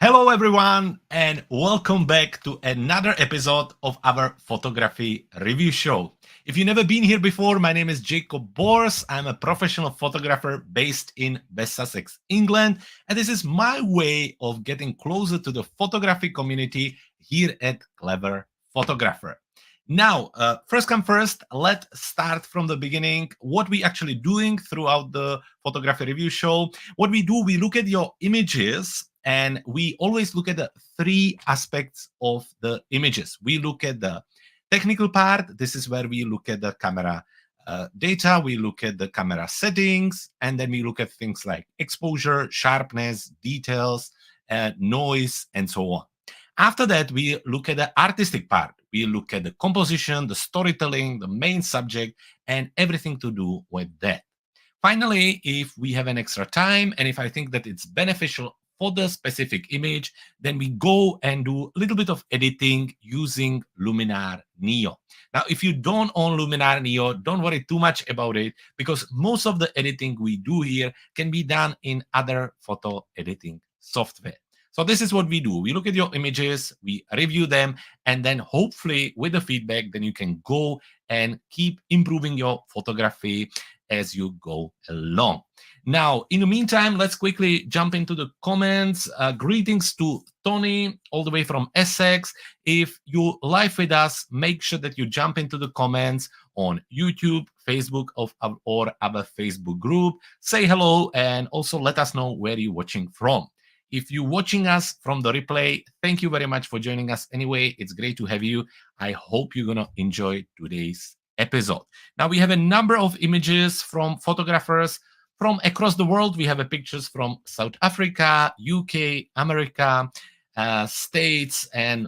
Hello, everyone, and welcome back to another episode of our photography review show. If you've never been here before, my name is Jakub. I'm a professional photographer based in West Sussex, England, and this is my way of getting closer to the photography community here at Clever Photographer. Now, first come first, let's start from the beginning. What we actually doing throughout the photography review show. What we do, we look at your images and we always look at the three aspects of the images. We look at the technical part. This is where we look at the camera data, we look at the camera settings, and then we look at things like exposure, sharpness, details, noise, and so on. After that, we look at the artistic part. We look at the composition, the storytelling, the main subject, and everything to do with that. Finally, if we have an extra time and if I think that it's beneficial for the specific image, then we go and do a little bit of editing using Luminar Neo. Now, if you don't own Luminar Neo, don't worry too much about it because most of the editing we do here can be done in other photo editing software. So this is what we do. We look at your images, we review them, and then hopefully with the feedback, then you can go and keep improving your photography as you go along. Now, in the meantime, let's quickly jump into the comments. Greetings to Tony, all the way from Essex. If you live with us, make sure that you jump into the comments on YouTube, Facebook, or our Facebook group. Say hello and also let us know where you're watching from. If you're watching us from the replay, thank you very much for joining us anyway. It's great to have you. I hope you're going to enjoy today's episode. Now, we have a number of images from photographers from across the world. We have pictures from South Africa, UK, America, States, and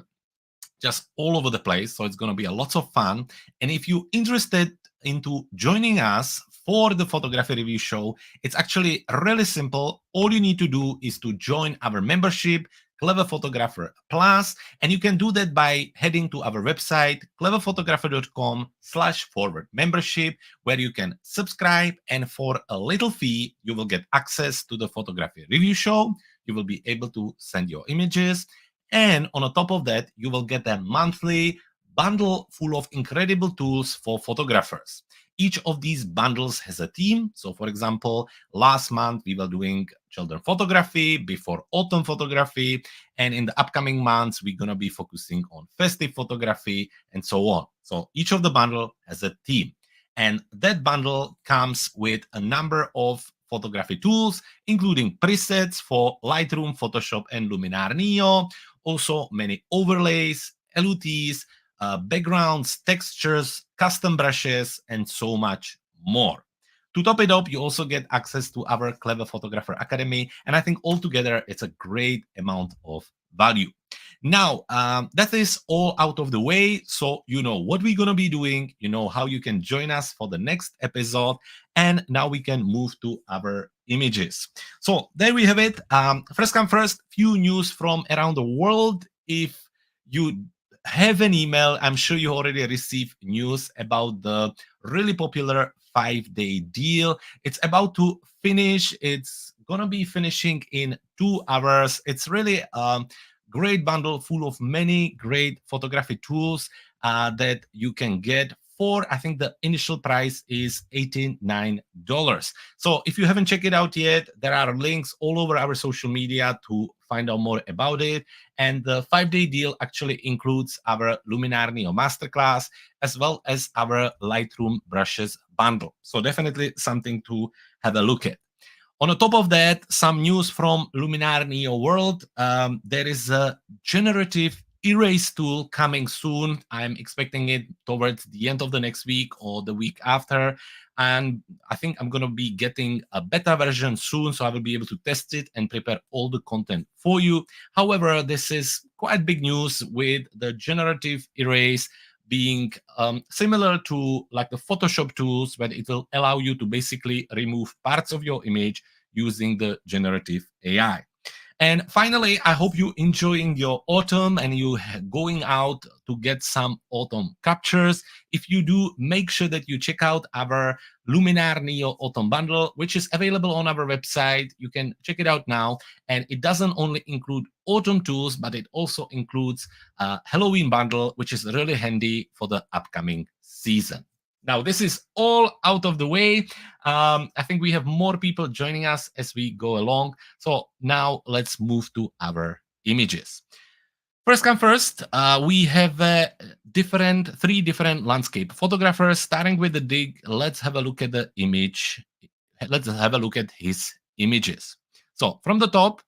just all over the place. So it's going to be a lot of fun. And if you're interested into joining us for the photography review show, it's actually really simple. All you need to do is to join our membership, Clever Photographer Plus, and you can do that by heading to our website, cleverphotographer.com/forward membership, where you can subscribe, and for a little fee, you will get access to the photography review show. You will be able to send your images, and on the top of that, you will get a monthly bundle full of incredible tools for photographers. Each of these bundles has a theme. So, for example, last month we were doing children photography, before autumn photography, and in the upcoming months we're going to be focusing on festive photography and so on. So each of the bundle has a theme, and that bundle comes with a number of photography tools, including presets for Lightroom, Photoshop, and Luminar Neo, also many overlays, LUTs, backgrounds, textures, custom brushes, and so much more. To top it up, you also get access to our Clever Photographer Academy, and I think altogether it's a great amount of value. Now, that is all out of the way, so you know what we're going to be doing, you know how you can join us for the next episode, and now we can move to our images. So there we have it. First come first, few news from around the world. If you have an email, I'm sure you already received news about the really popular 5-day deal. It's about to finish. It's gonna be finishing in 2 hours. It's really a great bundle full of many great photography tools that you can get for, I think the initial price is $89. So if you haven't checked it out yet, there are links all over our social media to find out more about it. And the 5-day deal actually includes our Luminar Neo Masterclass, as well as our Lightroom brushes bundle. So definitely something to have a look at. On the top of that, some news from Luminar Neo world. There is a generative erase tool coming soon. I'm expecting it towards the end of the next week or the week after. And I think I'm going to be getting a beta version soon, so I will be able to test it and prepare all the content for you. However, this is quite big news with the generative erase being similar to like the Photoshop tools, where it will allow you to basically remove parts of your image using the generative AI. And finally, I hope you enjoying your autumn and you going out to get some autumn captures. If you do, make sure that you check out our Luminar Neo Autumn Bundle, which is available on our website. You can check it out now. And it doesn't only include autumn tools, but it also includes a Halloween bundle, which is really handy for the upcoming season. Now, this is all out of the way. I think we have more people joining us as we go along. So now let's move to our images. First come first, we have three different landscape photographers. Starting with the dig, let's have a look at the image. Let's have a look at his images. So from the top,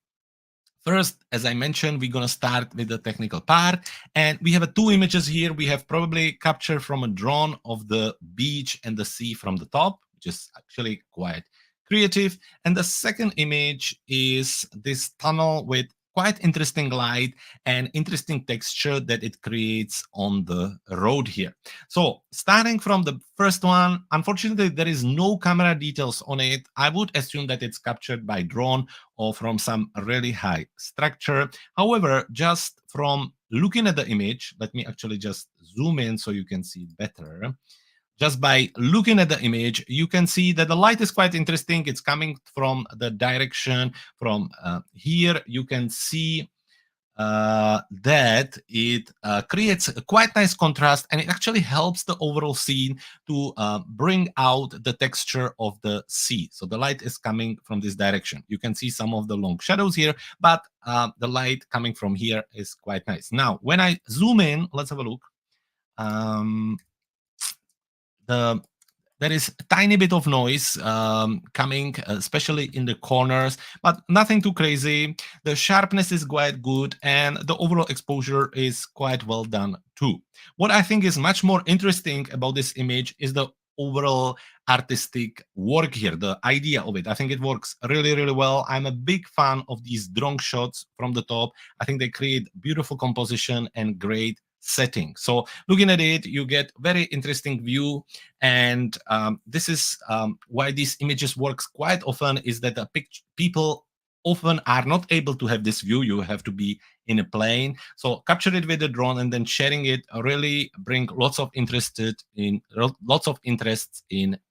first, as I mentioned, we're going to start with the technical part. And we have two images here. We have probably captured from a drone of the beach and the sea from the top, which is actually quite creative. And the second image is this tunnel with quite interesting light and interesting texture that it creates on the road here. So starting from the first one, unfortunately, there is no camera details on it. I would assume that it's captured by drone or from some really high structure. However, just from looking at the image, let me actually just zoom in so you can see it better. Just by looking at the image, you can see that the light is quite interesting. It's coming from the direction from here. You can see that it creates a quite nice contrast, and it actually helps the overall scene to bring out the texture of the sea. So the light is coming from this direction. You can see some of the long shadows here, but the light coming from here is quite nice. Now, when I zoom in, let's have a look. There is a tiny bit of noise coming, especially in the corners, but nothing too crazy. The sharpness is quite good, and the overall exposure is quite well done too. What I think is much more interesting about this image is the overall artistic work here, the idea of it. I think it works really, really well. I'm a big fan of these drone shots from the top. I think they create beautiful composition and great setting. So looking at it, you get very interesting view, and this is why these images works quite often, is that people often are not able to have this view. You have to be in a plane, so capture it with a drone and then sharing it really bring lots of interest in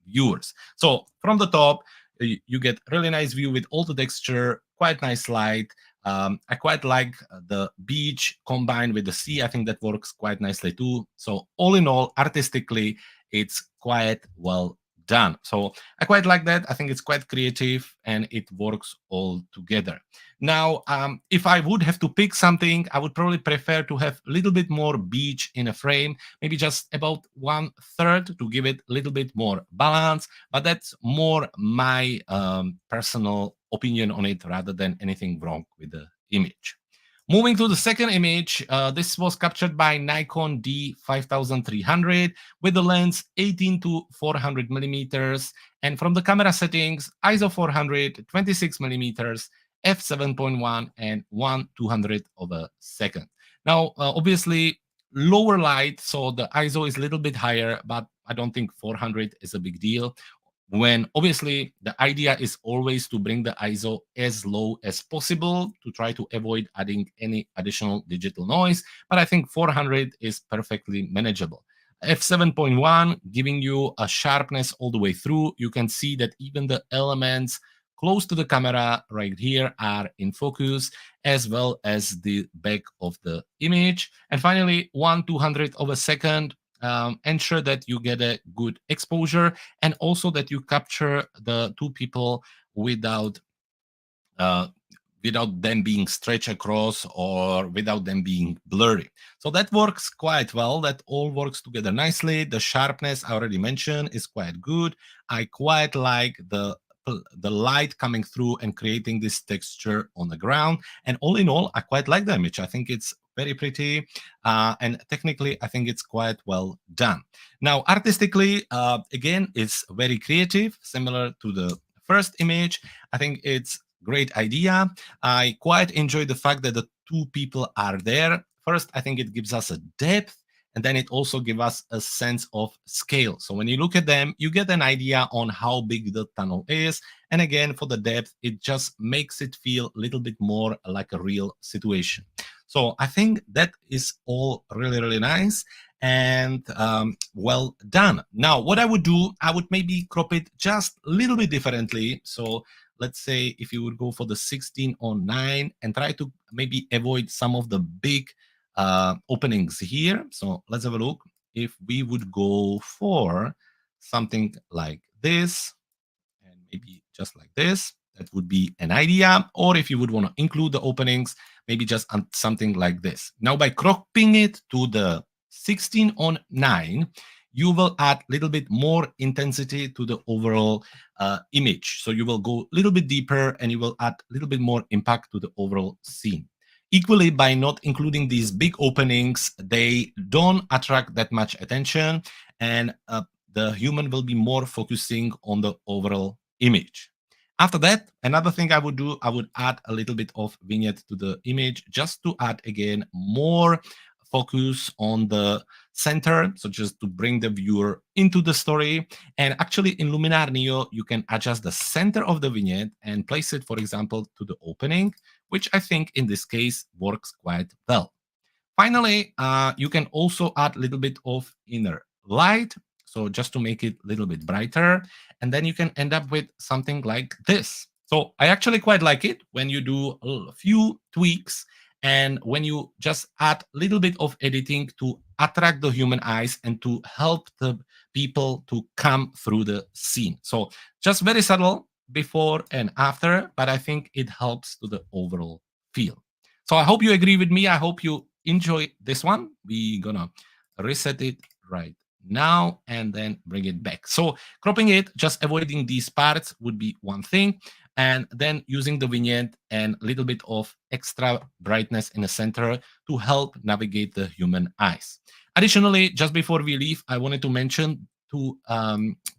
viewers. So from the top, you get really nice view with all the texture, quite nice light. I quite like the beach combined with the sea. I think that works quite nicely too. So all in all, artistically, it's quite well done. So I quite like that. I think it's quite creative and it works all together. Now, if I would have to pick something, I would probably prefer to have a little bit more beach in a frame, maybe just about 1/3 to give it a little bit more balance. But that's more my personal opinion on it rather than anything wrong with the image. Moving to the second image, this was captured by Nikon D5300 with the lens 18 to 400 millimeters. And from the camera settings, ISO 400, 26 millimeters, f7.1, and 1/200 of a second. Now, obviously, lower light, so the ISO is a little bit higher, but I don't think 400 is a big deal, when obviously the idea is always to bring the ISO as low as possible to try to avoid adding any additional digital noise. But I think 400 is perfectly manageable. F7.1 giving you a sharpness all the way through. You can see that even the elements close to the camera right here are in focus, as well as the back of the image. And finally, 1/200 of a second. Ensure that you get a good exposure and also that you capture the two people without them being stretched across or without them being blurry. So that works quite well. That all works together nicely. The sharpness I already mentioned is quite good. I quite like the light coming through and creating this texture on the ground. And all in all, I quite like the image. I think it's very pretty, and technically, I think it's quite well done. Now, artistically, again, it's very creative, similar to the first image. I think it's great idea. I quite enjoy the fact that the two people are there. First, I think it gives us a depth, And then it also gives us a sense of scale. So when you look at them, you get an idea on how big the tunnel is. And again, for the depth, it just makes it feel a little bit more like a real situation. So I think that is all really, really nice and well done. Now, what I would do, I would maybe crop it just a little bit differently. So let's say if you would go for the 16:9 and try to maybe avoid some of the big openings here. So let's have a look. If we would go for something like this, and maybe just like this, that would be an idea. Or if you would want to include the openings, maybe just something like this. Now, by cropping it to the 16:9, you will add a little bit more intensity to the overall image. So you will go a little bit deeper and you will add a little bit more impact to the overall scene. Equally, by not including these big openings, they don't attract that much attention, and the human will be more focusing on the overall image. After that, another thing I would do, I would add a little bit of vignette to the image just to add again more focus on the center, so just to bring the viewer into the story. And actually in Luminar Neo, you can adjust the center of the vignette and place it, for example, to the opening, which I think in this case works quite well. Finally, you can also add a little bit of inner light, so just to make it a little bit brighter, and then you can end up with something like this. So I actually quite like it when you do a few tweaks and when you just add a little bit of editing to attract the human eyes and to help the people to come through the scene. So just very subtle before and after, but I think it helps to the overall feel. So I hope you agree with me. I hope you enjoy this one. We're gonna reset it right now and then bring it back. So cropping it, just avoiding these parts would be one thing. And then using the vignette and a little bit of extra brightness in the center to help navigate the human eyes. Additionally, just before we leave, I wanted to mention to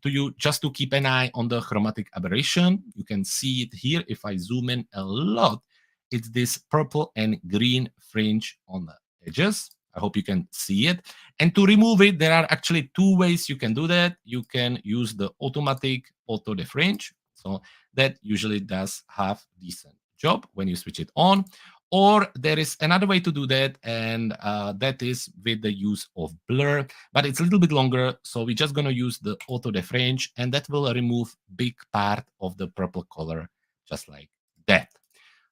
you just to keep an eye on the chromatic aberration. You can see it here. If I zoom in a lot, it's this purple and green fringe on the edges. I hope you can see it. And to remove it, there are actually two ways you can do that. You can use the automatic auto defringe. So that usually does have decent job when you switch it on. Or there is another way to do that, and that is with the use of blur, but it's a little bit longer. So we're just going to use the auto defringe, and that will remove big part of the purple color, just like that.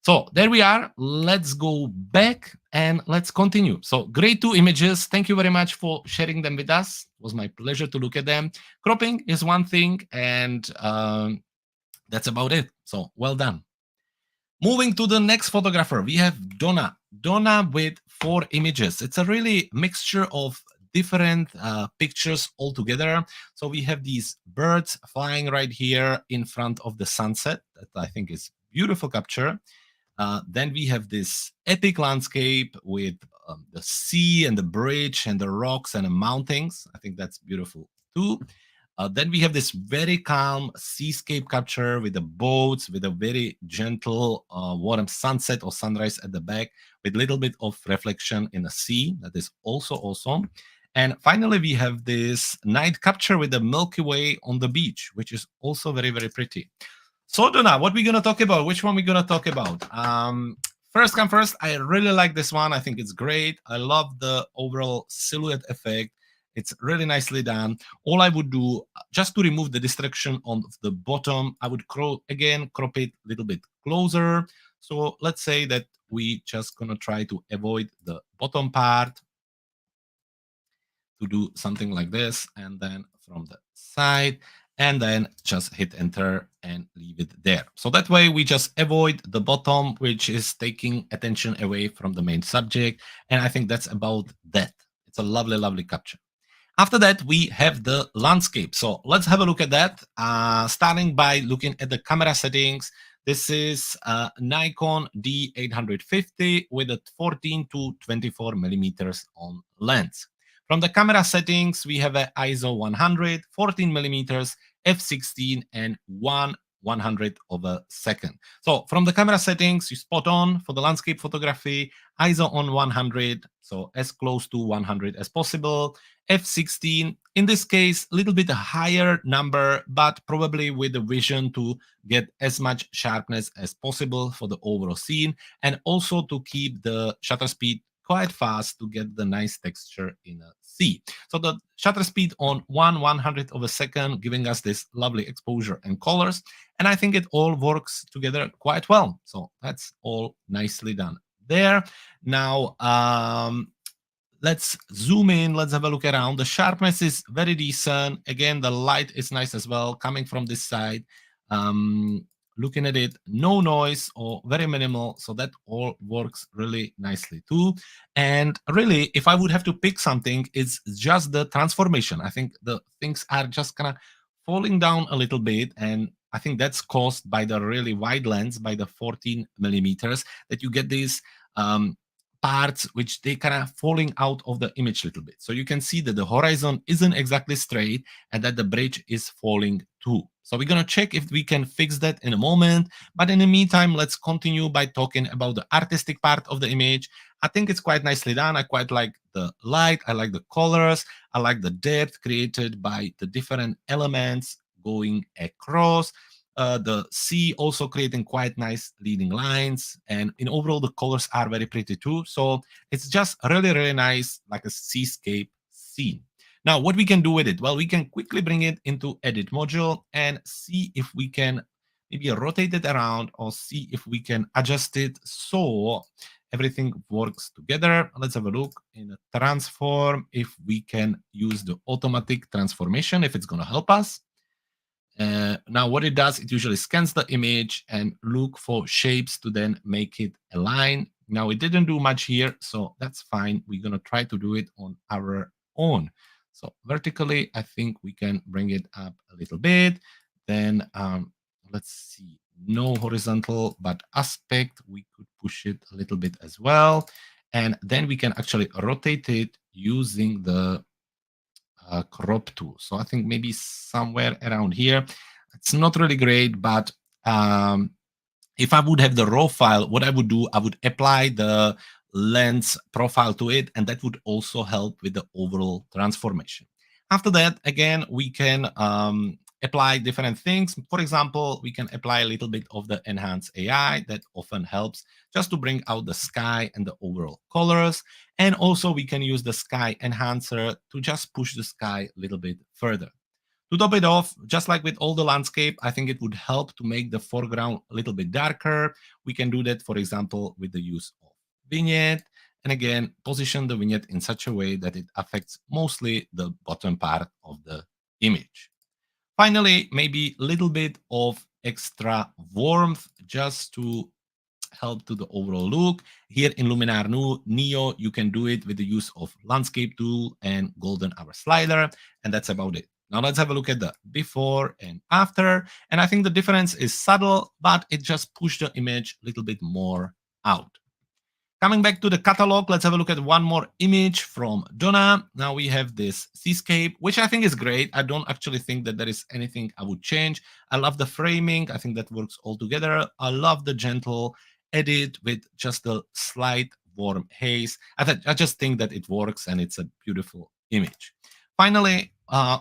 So there we are. Let's go back and let's continue. So great two images. Thank you very much for sharing them with us. It was my pleasure to look at them. Cropping is one thing, and that's about it. So well done. Moving to the next photographer, we have Donna. Donna with 4 images. It's a really mixture of different pictures all together. So we have these birds flying right here in front of the sunset. That I think is beautiful capture. Then we have this epic landscape with the sea and the bridge and the rocks and the mountains. I think that's beautiful too. Then we have this very calm seascape capture with the boats, with a very gentle warm sunset or sunrise at the back, with a little bit of reflection in the sea. That is also awesome. And finally, we have this night capture with the Milky Way on the beach, which is also very, very pretty. So, Donna, what we're going to talk about? Which one we're going to talk about? First come first, I really like this one. I think it's great. I love the overall silhouette effect. It's really nicely done. All I would do, just to remove the distraction on the bottom, I would crop it a little bit closer. So let's say that we just going to try to avoid the bottom part, to do something like this, and then from the side, and then just hit enter and leave it there. So that way we just avoid the bottom, which is taking attention away from the main subject. And I think that's about that. It's a lovely, lovely capture. After that, we have the landscape. So let's have a look at that. Starting by looking at the camera settings. This is Nikon D850 with a 14 to 24 millimeters on lens. From the camera settings, we have an ISO 100, 14 millimeters, f16, and 1 100th of a second. So from the camera settings, you spot on for the landscape photography, ISO on 100, so as close to 100 as possible. F16, in this case, a little bit higher number, but probably with the vision to get as much sharpness as possible for the overall scene, and also to keep the shutter speed quite fast to get the nice texture in a sea. So the shutter speed on 1/100th of a second, giving us this lovely exposure and colors. And I think it all works together quite well. So that's all nicely done there. Now, let's zoom in. Let's have a look around. The sharpness is very decent. Again, the light is nice as well, coming from this side. Looking at it, no noise or very minimal. So that all works really nicely too. And really, if I would have to pick something, it's just the transformation. I think the things are just kind of falling down a little bit. And I think that's caused by the really wide lens, by the 14 millimeters, that you get these parts which they kind of falling out of the image a little bit. So you can see that the horizon isn't exactly straight and that the bridge is falling too. So we're going to check if we can fix that in a moment. But in the meantime, let's continue by talking about the artistic part of the image. I think it's quite nicely done. I quite like the light. I like the colors. I like the depth created by the different elements going across. The sea also creating quite nice leading lines, and in overall the colors are very pretty too. So it's just really nice, like a seascape scene. Now what we can do with it, well, we can quickly bring it into edit module and see if we can maybe rotate it around or see if we can adjust it so everything works together. Let's have a look in a transform if we can use the automatic transformation, if it's going to help us. Now what it does, it usually scans the image and look for shapes to then make it align. Now it didn't do much here, so that's fine. We're going to try to do it on our own. So vertically, I think we can bring it up a little bit. Then let's see, no horizontal, but aspect, we could push it a little bit as well. And then we can actually rotate it using the crop tool. So I think maybe somewhere around here. It's not really great, but if I would have the raw file, what I would do, I would apply the lens profile to it, and that would also help with the overall transformation. After that, again, we can apply different things. For example, we can apply a little bit of the enhanced AI that often helps just to bring out the sky and the overall colors. And also we can use the sky enhancer to just push the sky a little bit further. To top it off, just like with all the landscape, I think it would help to make the foreground a little bit darker. We can do that, for example, with the use of vignette. And again, position the vignette in such a way that it affects mostly the bottom part of the image. Finally, maybe a little bit of extra warmth just to help to the overall look. Here in Luminar Neo, you can do it with the use of landscape tool and golden hour slider, and that's about it. Now let's have a look at the before and after. And I think the difference is subtle, but it just pushed the image a little bit more out. Coming back to the catalog, let's have a look at one more image from Donna. Now we have this seascape, which I think is great. I don't actually think that there is anything I would change. I love the framing. I think that works all together. I love the gentle edit with just a slight warm haze. I just think that it works and it's a beautiful image. Finally,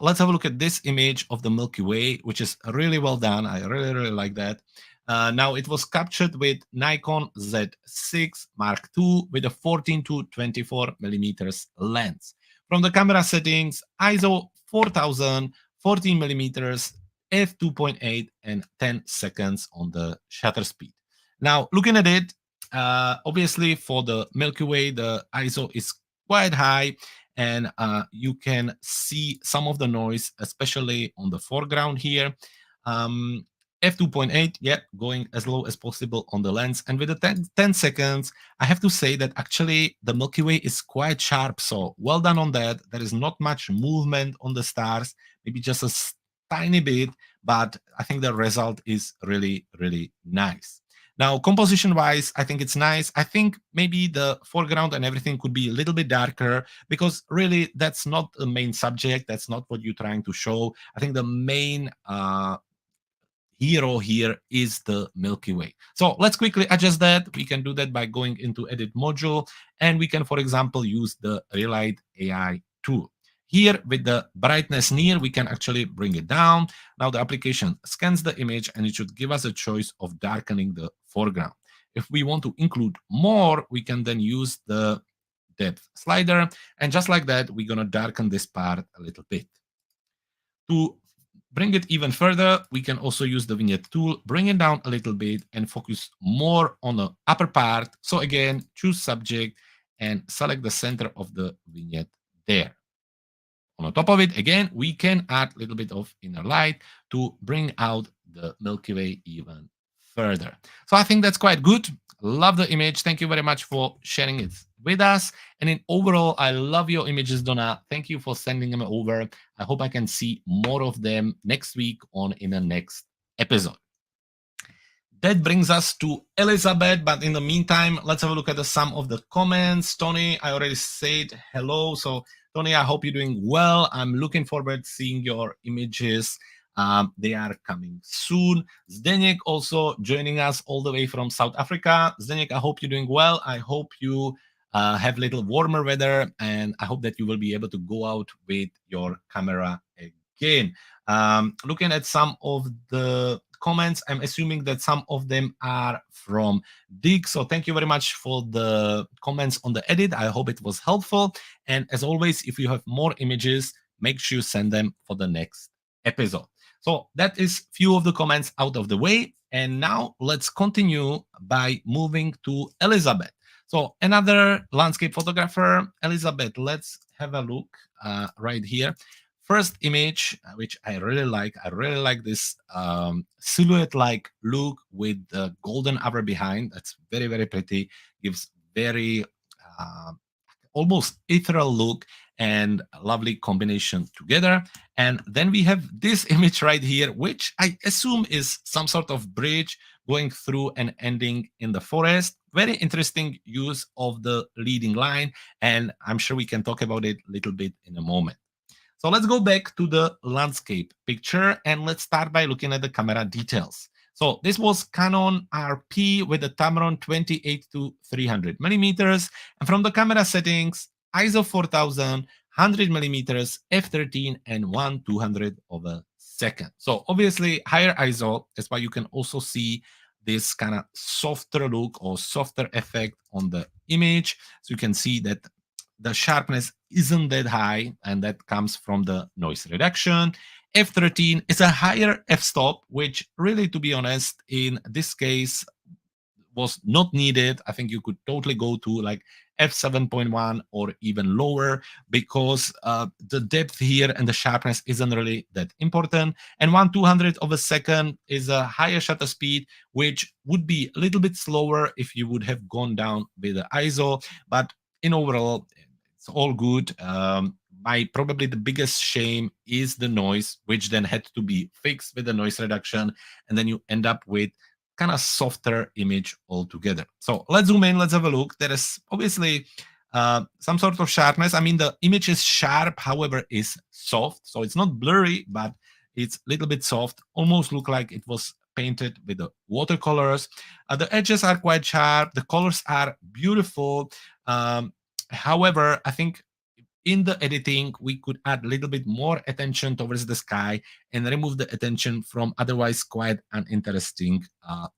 let's have a look at this image of the Milky Way, which is really well done. I really like that. Now it was captured with Nikon Z6 Mark II with a 14 to 24 millimeters lens. From the camera settings, ISO 4000, 14 millimeters, f2.8, and 10 seconds on the shutter speed. Now, looking at it, obviously for the Milky Way, the ISO is quite high, and you can see some of the noise, especially on the foreground here. F2.8, yeah, going as low as possible on the lens. And with the 10 seconds, I have to say that actually the Milky Way is quite sharp. So well done on that. There is not much movement on the stars, maybe just a tiny bit, but I think the result is really nice. Now, composition-wise, I think it's nice. I think maybe the foreground and everything could be a little bit darker because really that's not the main subject. That's not what you're trying to show. I think the main hero here is the Milky Way. So let's quickly adjust that. We can do that by going into edit module, and we can, for example, use the Relight AI tool. Here with the brightness near, we can actually bring it down. Now the application scans the image and it should give us a choice of darkening the foreground. If we want to include more, we can then use the depth slider. And just like that, we're going to darken this part a little bit. To bring it even further, we can also use the vignette tool, bring it down a little bit and focus more on the upper part. So again, choose subject and select the center of the vignette there. On top of it, again, we can add a little bit of inner light to bring out the Milky Way even further. So I think that's quite good. Love the image. Thank you very much for sharing it with us. And in overall, I love your images, Donna. Thank you for sending them over. I hope I can see more of them next week in the next episode. That brings us to Elizabeth, but in the meantime, let's have a look at some of the comments. Tony, I already said hello. So Tony, I hope you're doing well. I'm looking forward to seeing your images. They are coming soon. Zdeněk also joining us all the way from South Africa. Zdeněk, I hope you're doing well. I hope you have a little warmer weather, and I hope that you will be able to go out with your camera again. Looking at some of the comments, I'm assuming that some of them are from Dick. So thank you very much for the comments on the edit. I hope it was helpful. And as always, if you have more images, make sure you send them for the next episode. So that is few of the comments out of the way. And now let's continue by moving to Elizabeth. So another landscape photographer, Elizabeth, let's have a look right here. First image, which I really like this silhouette-like look with the golden hour behind. That's very, very pretty. Gives very almost ethereal look and a lovely combination together. And then we have this image right here, which I assume is some sort of bridge going through and ending in the forest. Very interesting use of the leading line. And I'm sure we can talk about it a little bit in a moment. So let's go back to the landscape picture and let's start by looking at the camera details. So this was Canon RP with the Tamron 28 to 300 millimeters. And from the camera settings, ISO 4000, 100 millimeters, f13, and 1/200 of a second. So obviously higher ISO, that's why you can also see this kind of softer look or softer effect on the image. So you can see that the sharpness isn't that high, and that comes from the noise reduction. F13 is a higher f-stop, which really, to be honest, in this case was not needed. I think you could totally go to like f7.1 or even lower, because the depth here and the sharpness isn't really that important. And 1/200 of a second is a higher shutter speed, which would be a little bit slower if you would have gone down with the ISO. But in overall, it's all good. Probably the biggest shame is the noise, which then had to be fixed with the noise reduction, and then you end up with kind of softer image altogether. So let's zoom in, let's have a look. There is obviously some sort of sharpness. I mean, the image is sharp, however, is soft. So it's not blurry, but it's a little bit soft, almost look like it was painted with the watercolors. The edges are quite sharp. The colors are beautiful. However, I think in the editing, we could add a little bit more attention towards the sky and remove the attention from otherwise quite uninteresting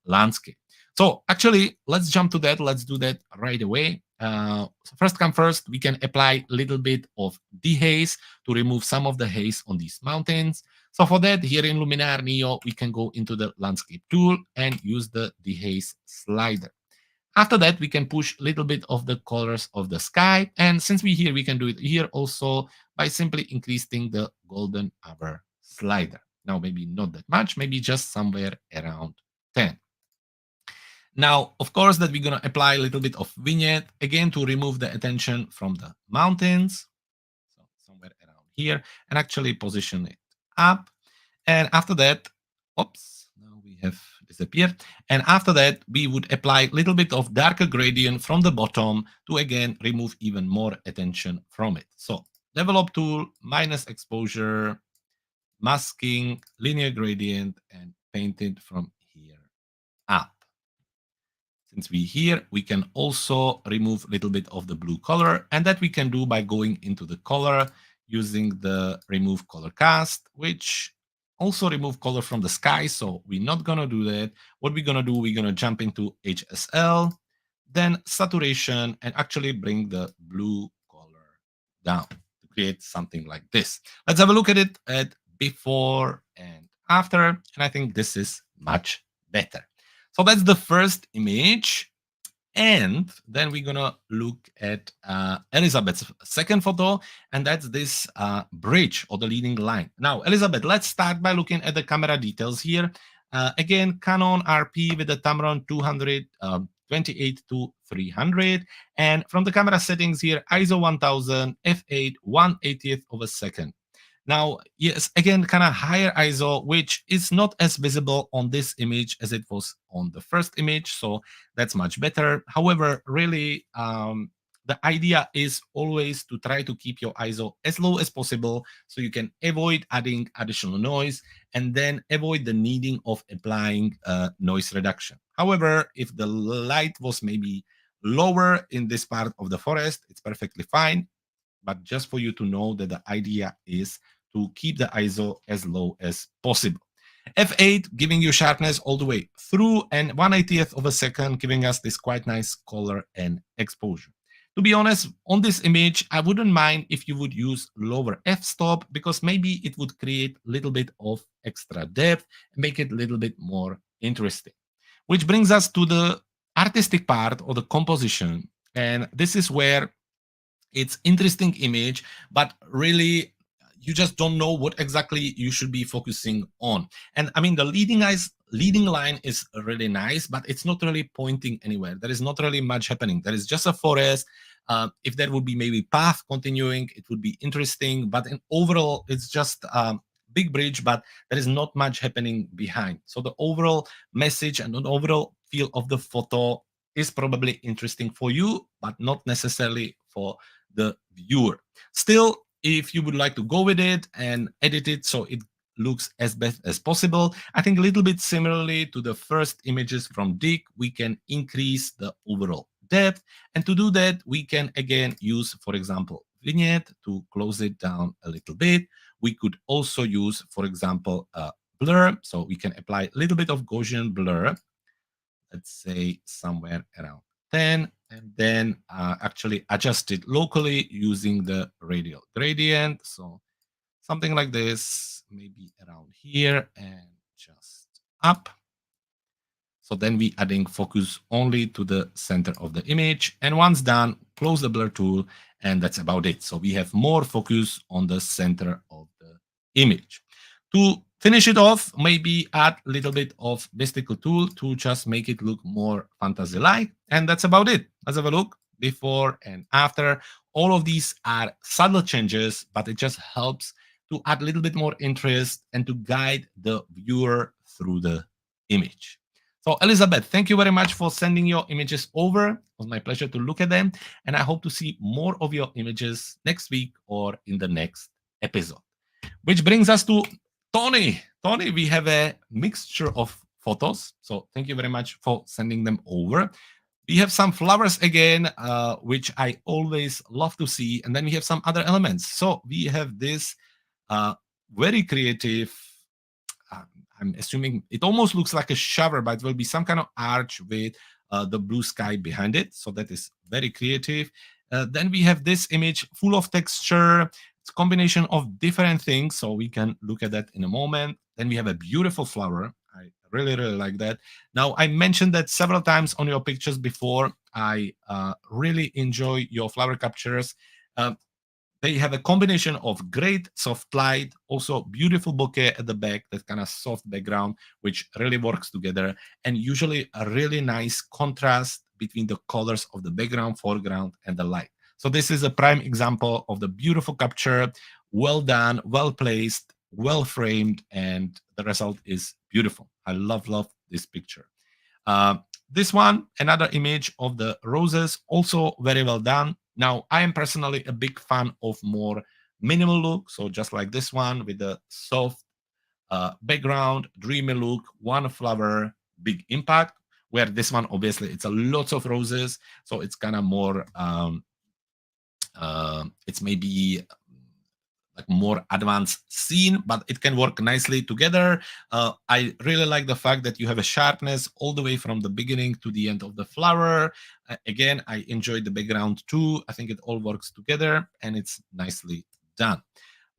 landscape. So actually, let's jump to that. Let's do that right away. So first come first, we can apply a little bit of dehaze to remove some of the haze on these mountains. So for that, here in Luminar Neo, we can go into the landscape tool and use the dehaze slider. After that, we can push a little bit of the colors of the sky. And since we're here, we can do it here also by simply increasing the golden hour slider. Now, maybe not that much, maybe just somewhere around 10. Now, of course, that we're going to apply a little bit of vignette, again, to remove the attention from the mountains. So somewhere around here, and actually position it up. And after that, oops, now we have disappeared. And after that, we would apply a little bit of darker gradient from the bottom to, again, remove even more attention from it. So develop tool, minus exposure, masking, linear gradient, and paint it from here up. Since we here, we can also remove a little bit of the blue color, and that we can do by going into the color using the remove color cast, which also remove color from the sky. So we're not gonna do that. What we're gonna do, we're gonna jump into HSL, then saturation, and actually bring the blue color down to create something like this. Let's have a look at it at before and after, and I think this is much better. So that's the first image. And then we're gonna look at Elizabeth's second photo, and that's this bridge or the leading line. Now, Elizabeth, let's start by looking at the camera details here. Again, Canon RP with the Tamron 200, 28 to 300. And from the camera settings here, ISO 1000, f8, 1/80th of a second. Now, yes, again, kind of higher ISO, which is not as visible on this image as it was on the first image. So that's much better. However, really, the idea is always to try to keep your ISO as low as possible so you can avoid adding additional noise and then avoid the needing of applying noise reduction. However, if the light was maybe lower in this part of the forest, it's perfectly fine. But just for you to know that the idea is to keep the ISO as low as possible. F8 giving you sharpness all the way through, and 1/80th of a second giving us this quite nice color and exposure. To be honest, on this image, I wouldn't mind if you would use lower f-stop, because maybe it would create a little bit of extra depth and make it a little bit more interesting. Which brings us to the artistic part or the composition. And this is where it's interesting image, but really you just don't know what exactly you should be focusing on. And I mean, the leading line is really nice, but it's not really pointing anywhere. There is not really much happening. There is just a forest. If there would be maybe path continuing, it would be interesting. But in overall, it's just big bridge, but there is not much happening behind. So the overall message and the overall feel of the photo is probably interesting for you, but not necessarily for the viewer. Still, if you would like to go with it and edit it so it looks as best as possible, I think a little bit similarly to the first images from Dick, we can increase the overall depth. And to do that, we can again use, for example, vignette to close it down a little bit. We could also use, for example, a blur. So we can apply a little bit of Gaussian blur, let's say somewhere around 10, and then actually adjust it locally using the radial gradient. So something like this, maybe around here, and just up. So then we adding focus only to the center of the image. And once done, close the blur tool, and that's about it. So we have more focus on the center of the image. To finish it off, maybe add a little bit of Besticle tool to just make it look more fantasy-like. And that's about it. Let's have a look before and after. All of these are subtle changes, but it just helps to add a little bit more interest and to guide the viewer through the image. So Elizabeth, thank you very much for sending your images over. It was my pleasure to look at them. And I hope to see more of your images next week or in the next episode. Which brings us to Tony. Tony, we have a mixture of photos. So thank you very much for sending them over. We have some flowers again, which I always love to see. And then we have some other elements. So we have this very creative, I'm assuming it almost looks like a shower, but it will be some kind of arch with the blue sky behind it. So that is very creative. Then we have this image full of texture. It's a combination of different things. So we can look at that in a moment. Then we have a beautiful flower. I really, really like that. Now, I mentioned that several times on your pictures before. I really enjoy your flower captures. They have a combination of great soft light, also beautiful bokeh at the back, that kind of soft background, which really works together, and usually a really nice contrast between the colors of the background, foreground, and the light. So this is a prime example of the beautiful capture, well done, well placed, well framed, and the result is beautiful. I love this picture. This one, another image of the roses, also very well done. Now, I am personally a big fan of more minimal look. So just like this one with the soft background, dreamy look, one flower, big impact. Where this one, obviously, it's a lots of roses, so it's kind of more. It's maybe like more advanced scene, but it can work nicely together. I really like the fact that you have a sharpness all the way from the beginning to the end of the flower. Again, I enjoyed the background too. I think it all works together and it's nicely done.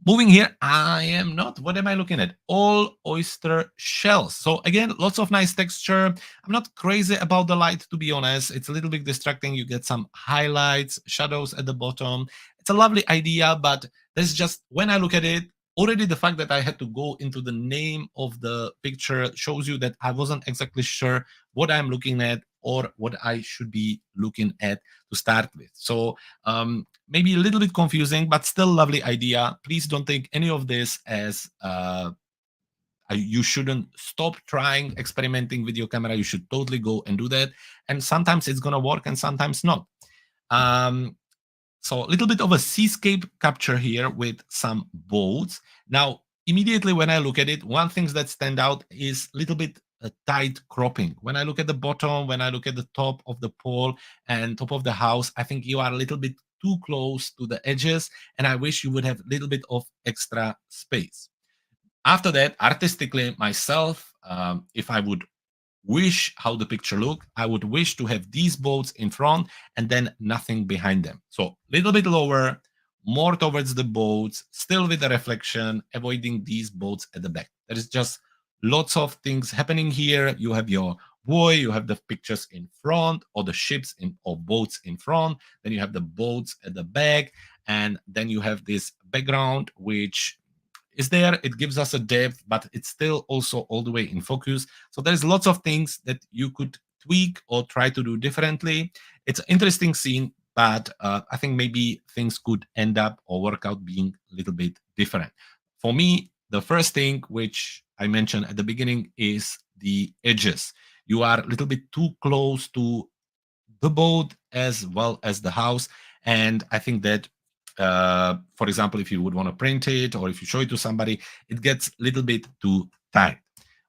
Moving here, I am not. What am I looking at? All oyster shells. So again, lots of nice texture. I'm not crazy about the light, to be honest. It's a little bit distracting. You get some highlights, shadows at the bottom. It's a lovely idea, but there's just, when I look at it, already the fact that I had to go into the name of the picture shows you that I wasn't exactly sure what I'm looking at or what I should be looking at to start with. So maybe a little bit confusing, but still lovely idea. Please don't think any of this as you shouldn't stop trying experimenting with your camera. You should totally go and do that. And sometimes it's gonna work and sometimes not. So a little bit of a seascape capture here with some boats. Now, immediately when I look at it, one thing that stand out is a little bit tight cropping. When I look at the bottom, when I look at the top of the pole and top of the house, I think you are a little bit too close to the edges, and I wish you would have a little bit of extra space. After that, artistically, myself, if I would wish how the picture look, I would wish to have these boats in front and then nothing behind them. So a little bit lower, more towards the boats, still with the reflection, avoiding these boats at the back. There is just lots of things happening here. You have your buoy, you have the pictures in front, or the ships in or boats in front, then you have the boats at the back, and then you have this background which is there. It gives us a depth, but it's still also all the way in focus. So there's lots of things that you could tweak or try to do differently. It's an interesting scene, but I think maybe things could end up or work out being a little bit different. For me, the first thing which I mentioned at the beginning is the edges. You are a little bit too close to the boat as well as the house, and I think that for example, if you would want to print it or if you show it to somebody, it gets a little bit too tight.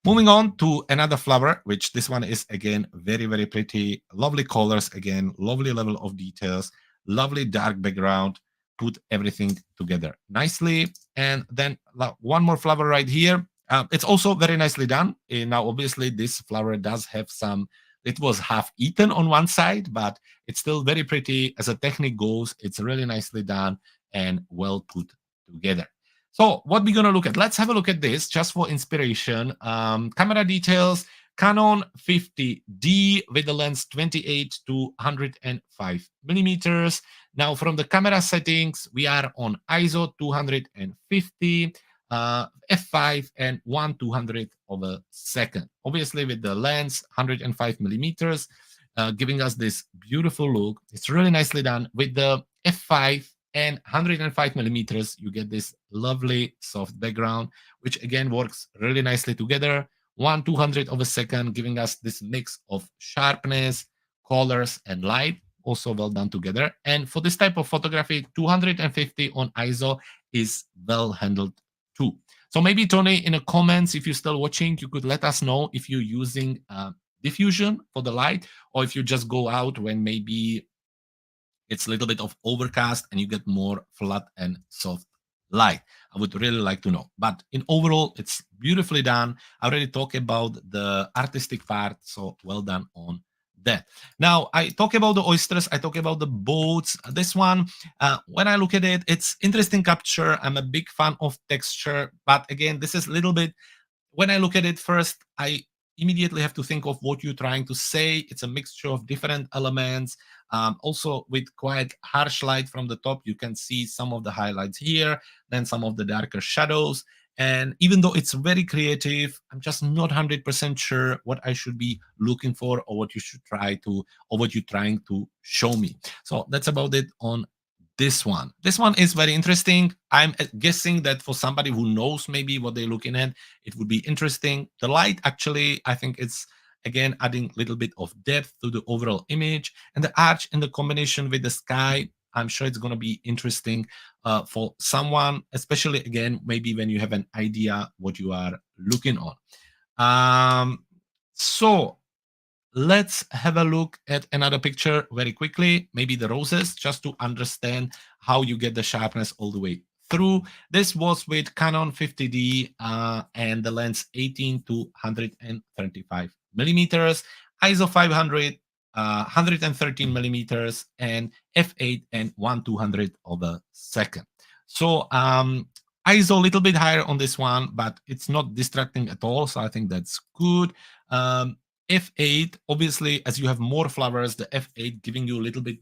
Moving on to another flower, which this one is again very, very pretty, lovely colors, again, lovely level of details, lovely dark background, put everything together nicely. And then one more flower right here. It's also very nicely done. Now, obviously, this flower does have some, it was half eaten on one side, but it's still very pretty. As a technique goes, it's really nicely done and well put together. So what we're going to look at, let's have a look at this just for inspiration. Camera details, Canon 50D with the lens 28 to 105 millimeters. Now from the camera settings, we are on ISO 250, f5 and 1/200 of a second. Obviously with the lens 105 millimeters, giving us this beautiful look. It's really nicely done. With the f5 and 105 millimeters, you get this lovely soft background, which again works really nicely together. 1/200 of a second, giving us this mix of sharpness, colors, and light. Also well done together. And for this type of photography, 250 on ISO is well handled too. So maybe Tony, in the comments, if you're still watching, you could let us know if you're using diffusion for the light, or if you just go out when maybe it's a little bit of overcast and you get more flat and soft light. I would really like to know. But in overall, it's beautifully done. I already talked about the artistic part, so well done on that. Now, I talk about the oysters, I talk about the boats. This one, when I look at it, it's interesting capture. I'm a big fan of texture, but again, this is a little bit, when I look at it first, I immediately have to think of what you're trying to say. It's a mixture of different elements. Also with quite harsh light from the top, you can see some of the highlights here, then some of the darker shadows. And even though it's very creative, I'm just not 100% sure what I should be looking for or what you should try to, or what you're trying to show me. So that's about it on this one. This one is very interesting. I'm guessing that for somebody who knows maybe what they're looking at, it would be interesting. The light, actually, I think it's, again, adding a little bit of depth to the overall image. And the arch in the combination with the sky, I'm sure it's going to be interesting for someone, especially again, maybe when you have an idea what you are looking on. So let's have a look at another picture very quickly, maybe the roses, just to understand how you get the sharpness all the way through. This was with Canon 50D and the lens 18 to 135 millimeters, ISO 500, 113 millimeters, and f8 and 1/200 of a second. So ISO a little bit higher on this one, but it's not distracting at all. So I think that's good. F8, obviously, as you have more flowers, the F8 giving you a little bit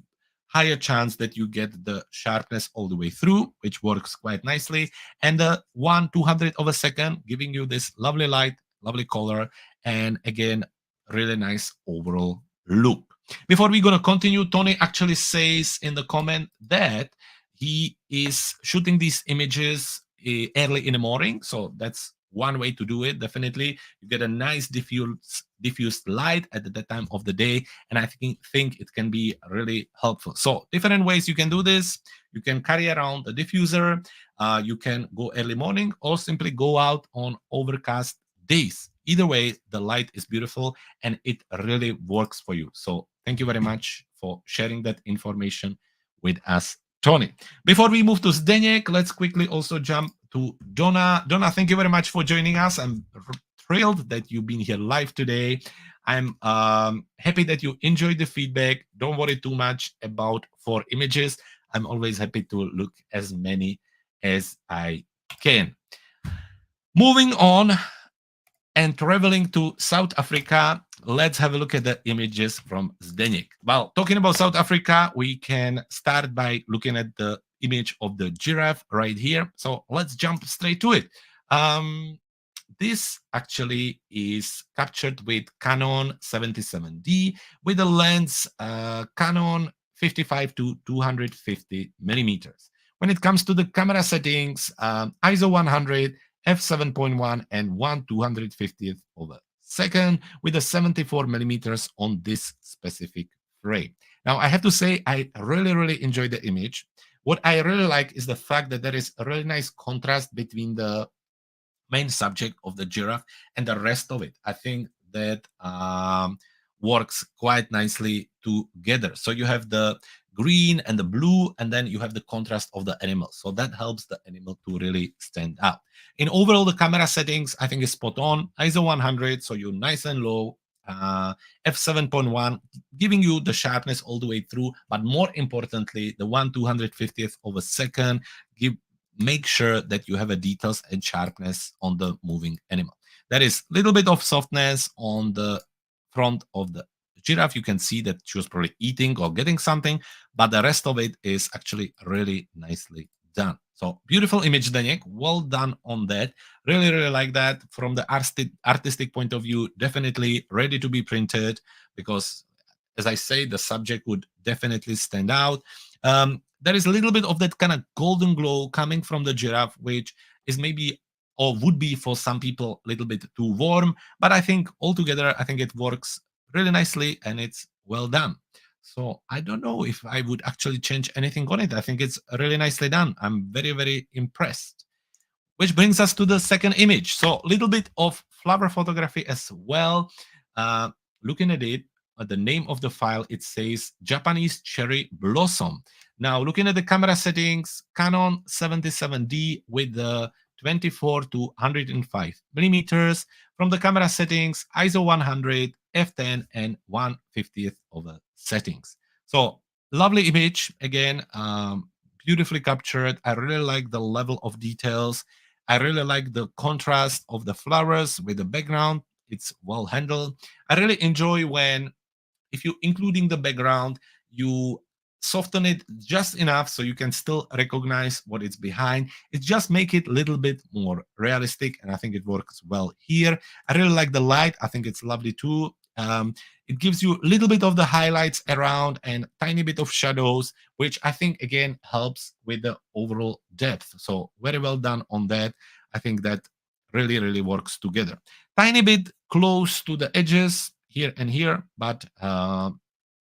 higher chance that you get the sharpness all the way through, which works quite nicely. And the 1/200 of a second giving you this lovely light, lovely color, and again, really nice overall look. Before we're going to continue, Tony actually says in the comment that he is shooting these images early in the morning. So that's one way to do it. Definitely, you get a nice diffused light at that time of the day, and I think it can be really helpful. So different ways you can do this. You can carry around a diffuser. You can go early morning, or simply go out on overcast days. Either way, the light is beautiful and it really works for you. So thank you very much for sharing that information with us, Tony. Before we move to Zdeněk, let's quickly also jump to Donna. Donna, thank you very much for joining us. I'm thrilled that you've been here live today. I'm happy that you enjoyed the feedback. Don't worry too much about 4 images. I'm always happy to look as many as I can. Moving on and traveling to South Africa, let's have a look at the images from Zdeněk. Well, talking about South Africa, we can start by looking at the image of the giraffe right here. So let's jump straight to it. This actually is captured with Canon 77D with a lens Canon 55 to 250 millimeters. When it comes to the camera settings, ISO 100, f7.1 and 1/250th of a second with a 74 millimeters on this specific frame. Now, I have to say, I really enjoy the image. What I really like is the fact that there is a really nice contrast between the main subject of the giraffe and the rest of it. I think that works quite nicely together. So you have the green and the blue, and then you have the contrast of the animal. So that helps the animal to really stand out. In overall, the camera settings, I think is spot on. ISO 100, so you're nice and low. F7.1, giving you the sharpness all the way through, but more importantly, the 1/250th of a second make sure that you have a details and sharpness on the moving animal. There is a little bit of softness on the front of the giraffe. You can see that she was probably eating or getting something, but the rest of it is actually really nicely done. So beautiful image, Zdeněk. Well done on that. Really like that. From the artistic point of view, definitely ready to be printed, because as I say, the subject would definitely stand out. There is a little bit of that kind of golden glow coming from the giraffe, which is maybe or would be for some people a little bit too warm, but I think altogether, I think it works really nicely and it's well done. So I don't know if I would actually change anything on it. I think it's really nicely done. I'm very impressed. Which brings us to the second image. So a little bit of flower photography as well. Looking at it, the name of the file, it says Japanese cherry blossom. Now, looking at the camera settings, Canon 77D with the 24 to 105 millimeters. From the camera settings, ISO 100, f10, and 1/50th of the settings. So lovely image. Again, beautifully captured. I really like the level of details. I really like the contrast of the flowers with the background. It's well handled. I really enjoy when, if you including the background, you soften it just enough so you can still recognize what it's behind. It just make it a little bit more realistic, and I think it works well here. I really like the light. I think it's lovely too. It gives you a little bit of the highlights around and tiny bit of shadows, which I think again helps with the overall depth. So very well done on that. I think that really works together. Tiny bit close to the edges here and here, but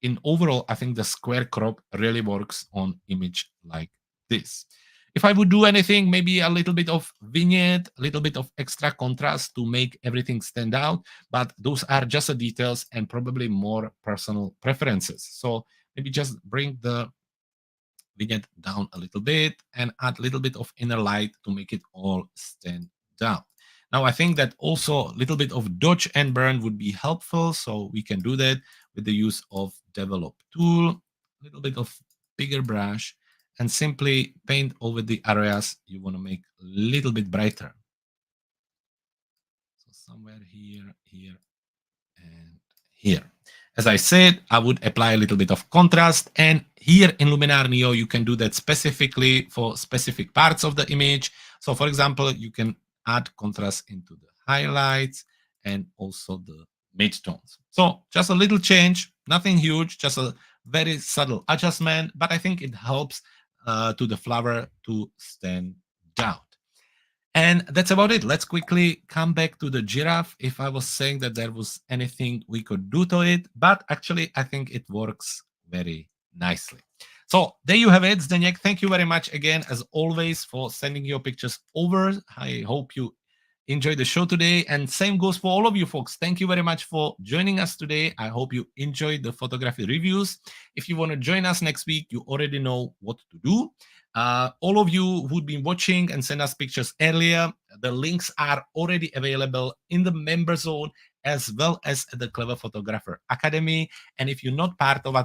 in overall, I think the square crop really works on image like this. If I would do anything, maybe a little bit of vignette, a little bit of extra contrast to make everything stand out, but those are just the details and probably more personal preferences. So maybe just bring the vignette down a little bit and add a little bit of inner light to make it all stand down. Now, I think that also a little bit of dodge and burn would be helpful. So we can do that with the use of develop tool, a little bit of bigger brush, and simply paint over the areas you want to make a little bit brighter. So somewhere here, here, and here. As I said, I would apply a little bit of contrast, and here in Luminar Neo, you can do that specifically for specific parts of the image. So for example, you can add contrast into the highlights and also the midtones. So just a little change, nothing huge, just a very subtle adjustment, but I think it helps to the flower to stand out. And that's about it. Let's quickly come back to the giraffe. If I was saying that there was anything we could do to it, but actually I think it works very nicely. So there you have it, Zdeněk. Thank you very much again, as always, for sending your pictures over. I hope you enjoyed the show today, and same goes for all of you folks. Thank you very much for joining us today. I hope you enjoyed the photography reviews. If you want to join us next week, you already know what to do. All of you who've been watching and sent us pictures earlier, the links are already available in the member zone as well as at the Clever Photographer Academy. And if you're not part of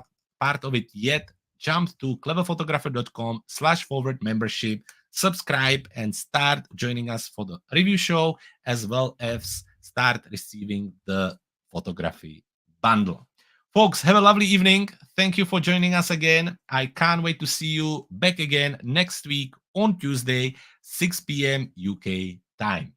it yet, jump to cleverphotographer.com/forward membership, subscribe, and start joining us for the review show, as well as start receiving the photography bundle. Folks, have a lovely evening. Thank you for joining us again. I can't wait to see you back again next week on Tuesday, 6 p.m. UK time.